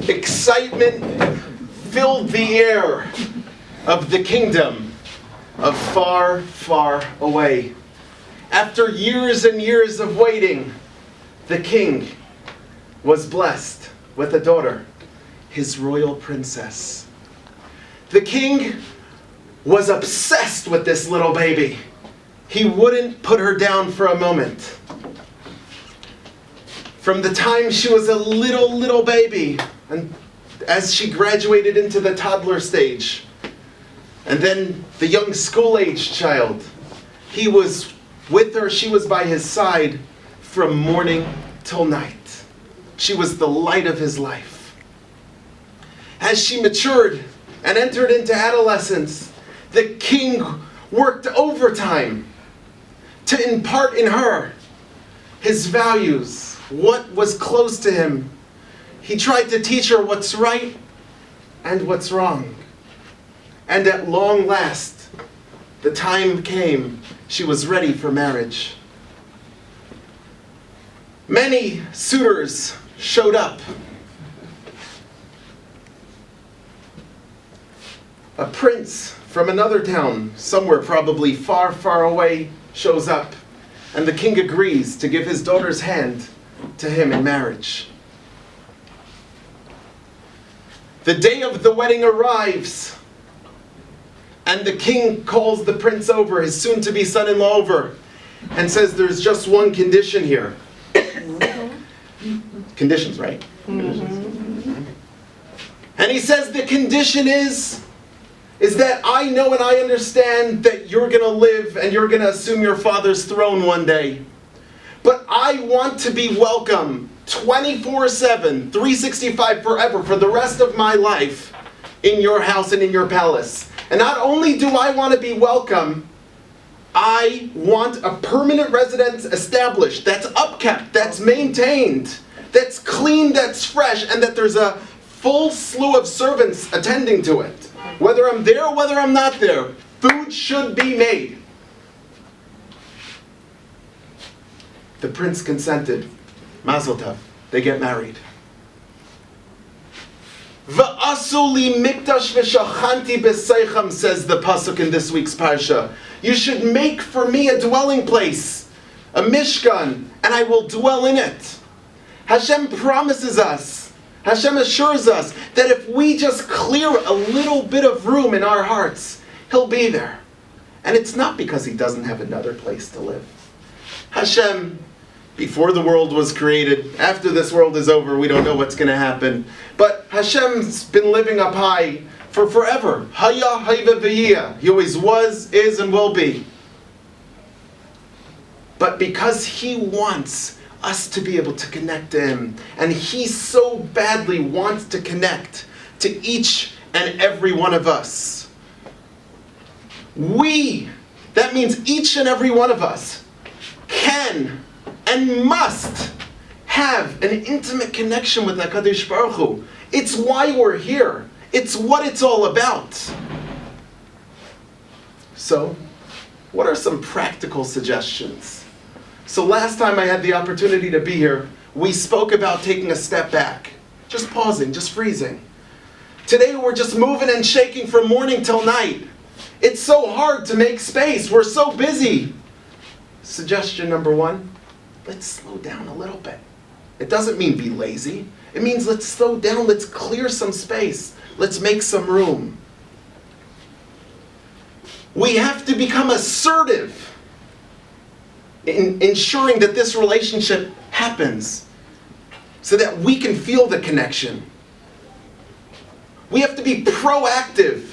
Excitement filled the air of the kingdom of far, far away. After years and years of waiting, the king was blessed with a daughter, his royal princess. The king was obsessed with this little baby. He wouldn't put her down for a moment. From the time she was a little baby, and as she graduated into the toddler stage, and then the young school-aged child, he was with her, she was by his side from morning till night. She was the light of his life. As she matured and entered into adolescence, the king worked overtime to impart in her his values, what was close to him. He tried to teach her what's right and what's wrong. And at long last, the time came, she was ready for marriage. Many suitors showed up. A prince from another town, somewhere probably far, far away, shows up, and the king agrees to give his daughter's hand to him in marriage. The day of the wedding arrives, and the king calls the prince over, his soon-to-be son-in-law over, and says, there's just one condition here. Conditions, right? Mm-hmm. And he says the condition is that I know and I understand that you're going to live and you're going to assume your father's throne one day. But I want to be welcome 24/7, 365 forever for the rest of my life in your house and in your palace. And not only do I want to be welcome, I want a permanent residence established, that's upkept, that's maintained, that's clean, that's fresh, and that there's a full slew of servants attending to it. Whether I'm there or whether I'm not there, food should be made. The prince consented. Mazel tov. They get married. V'asu li mikdash v'shachanti b'seicham, says the pasuk in this week's parsha. You should make for me a dwelling place, a mishkan, and I will dwell in it. Hashem promises us, Hashem assures us that if we just clear a little bit of room in our hearts, He'll be there. And it's not because He doesn't have another place to live. Hashem, before the world was created, after this world is over, we don't know what's going to happen. But Hashem's been living up high for forever. Haya, hayva, v'yiyah. He always was, is, and will be. But because He wants us to be able to connect to Him, and He so badly wants to connect to each and every one of us, that means each and every one of us, can and must have an intimate connection with HaKadosh Baruch Hu. It's why we're here. It's what it's all about. So, what are some practical suggestions? So last time I had the opportunity to be here, we spoke about taking a step back. Just pausing, just freezing. Today we're just moving and shaking from morning till night. It's so hard to make space. We're so busy. Suggestion number one, let's slow down a little bit. It doesn't mean be lazy. It means let's slow down, let's clear some space. Let's make some room. We have to become assertive in ensuring that this relationship happens so that we can feel the connection. We have to be proactive.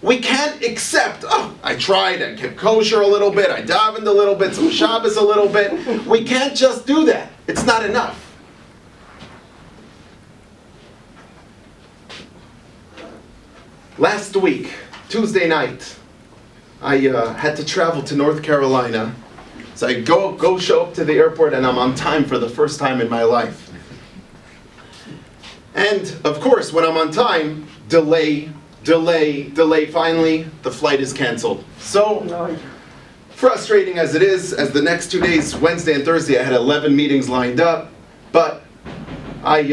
We can't accept, I tried, I kept kosher a little bit, I davened a little bit, some Shabbos a little bit. We can't just do that. It's not enough. Last week, Tuesday night, I had to travel to North Carolina. So I go show up to the airport and I'm on time for the first time in my life. And of course, when I'm on time, delay. Finally, the flight is canceled. So, frustrating as it is, as the next 2 days, Wednesday and Thursday, I had 11 meetings lined up. But I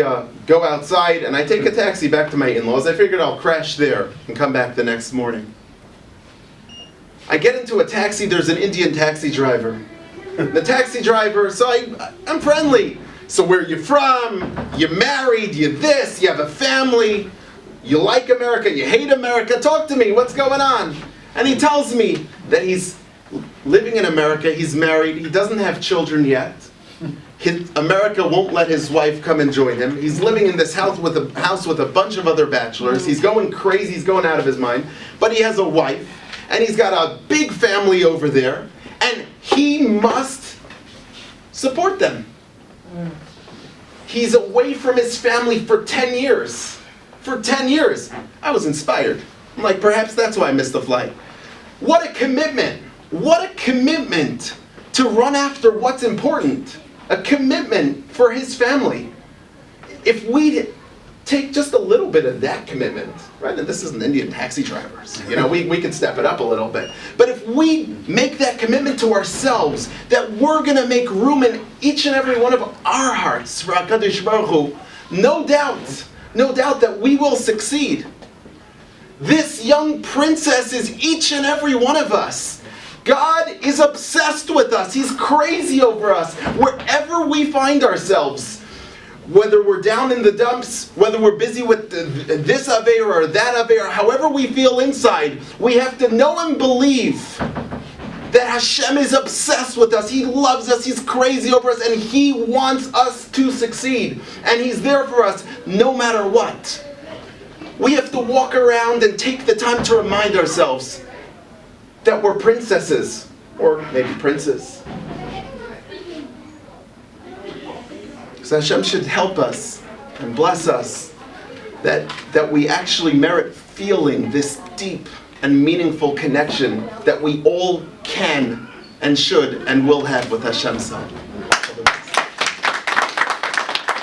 go outside and I take a taxi back to my in-laws. I figured I'll crash there and come back the next morning. I get into a taxi, there's an Indian taxi driver. The taxi driver, so I'm friendly. So where are you from? You're married, you're this, you have a family, you like America, you hate America, talk to me, what's going on? And he tells me that he's living in America, he's married, he doesn't have children yet. America won't let his wife come and join him. He's living in this house with a bunch of other bachelors. He's going crazy, he's going out of his mind. But he has a wife, and he's got a big family over there, and he must support them. He's away from his family for 10 years. For 10 years. I was inspired. I'm like, perhaps that's why I missed the flight. What a commitment. What a commitment to run after what's important. A commitment for his family. If we take just a little bit of that commitment, right? And this isn't Indian taxi drivers. You know, we could step it up a little bit. But if we make that commitment to ourselves, that we're going to make room in each and every one of our hearts for HaKadosh Baruch Hu, no doubt that we will succeed. This young princess is each and every one of us. God is obsessed with us. He's crazy over us. Wherever we find ourselves, whether we're down in the dumps, whether we're busy with this Aveira or that Aveira, however we feel inside, we have to know and believe that Hashem is obsessed with us. He loves us. He's crazy over us. And He wants us to succeed. And He's there for us no matter what. We have to walk around and take the time to remind ourselves that we're princesses, or maybe princes. So Hashem should help us and bless us that we actually merit feeling this deep and meaningful connection that we all can and should and will have with Hashem's Son.